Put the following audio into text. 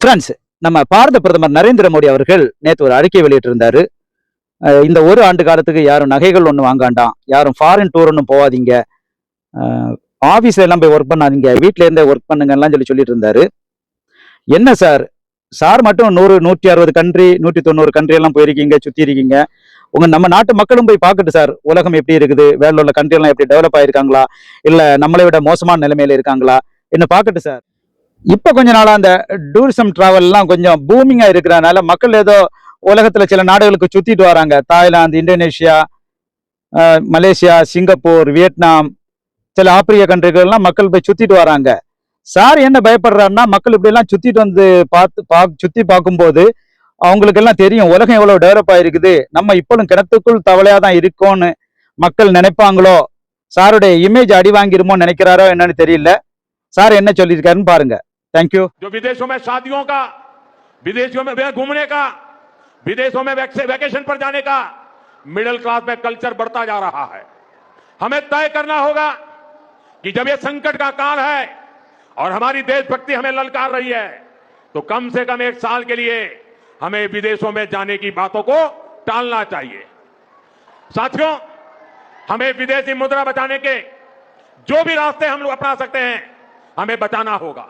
Friends, நம்ம பாரத பிரதமர் நரேந்திர மோடி அவர்கள் நேற்று ஒரு அறிக்கை வெளியிட்டிருந்தாரு. இந்த ஒரு ஆண்டு காலத்துக்கு யாரும் நகைகள் ஒன்றும் வாங்காண்டாம், யாரும் ஃபாரின் டூர் ஒன்றும் போகாதீங்க, ஆஃபீஸ்ல எல்லாம் போய் ஒர்க் பண்ணாதீங்க, வீட்டில இருந்தே ஒர்க் பண்ணுங்கலாம் சொல்லிட்டு இருந்தாரு. என்ன சார், சார் மட்டும் 100 160 கண்ட்ரி 190 கண்ட்ரி எல்லாம் போயிருக்கீங்க, சுத்தி இருக்கீங்க. நம்ம நாட்டு மக்களும் போய் பார்க்கட்டு சார், உலகம் எப்படி இருக்குது, வேர்ல்ட்ல உள்ள கண்ட்ரி எல்லாம் எப்படி டெவலப் ஆயிருக்காங்களா, இல்ல நம்மளை விட மோசமான நிலைமையில இருக்காங்களா, என்ன பார்க்கட்டு சார். இப்ப கொஞ்ச நாளா அந்த டூரிசம் டிராவல் எல்லாம் கொஞ்சம் பூமிங்கா இருக்கிறனால மக்கள் ஏதோ உலகத்துல சில நாடுகளுக்கு சுத்திட்டு வராங்க. Thailand, Indonesia, Malaysia, Singapore, Vietnam, சில ஆப்பிரிக்க கண்ட்ரிகள் எல்லாம் மக்கள் போய் சுத்திட்டு வராங்க. சார் என்ன பயப்படுறாருன்னா, மக்கள் இப்படி எல்லாம் சுத்திட்டு வந்து சுத்தி பார்க்கும்போது அவங்களுக்கு எல்லாம் தெரியும் உலகம் எவ்வளவு டெவலப் ஆயிருக்குது, நம்ம இப்பவும் கிணத்துக்குள் தவளையா தான் இருக்கோம்னு மக்கள் நினைப்பாங்களோ, சாருடைய இமேஜ் அடி வாங்கிருமோ நினைக்கிறாரோ என்னன்னு தெரியல. சார் என்ன சொல்லியிருக்காருன்னு பாருங்க. தேங்க்யூ. जो विदेशों में शादियों का, विदेशों में घूमने का, विदेशों में वैकेशन पर जाने का मिडिल क्लास में कल्चर बढ़ता जा रहा है। हमें तय करना होगा कि जब ये संकट का काल है और हमारी देशभक्ति हमें ललकार रही है, तो कम से कम 1 साल के लिए हमें विदेशों में जाने की बातों को टालना चाहिए। साथियों, हमें विदेशी मुद्रा बचाने के जो भी रास्ते हम लोग अपना सकते हैं, हमें बचाना होगा।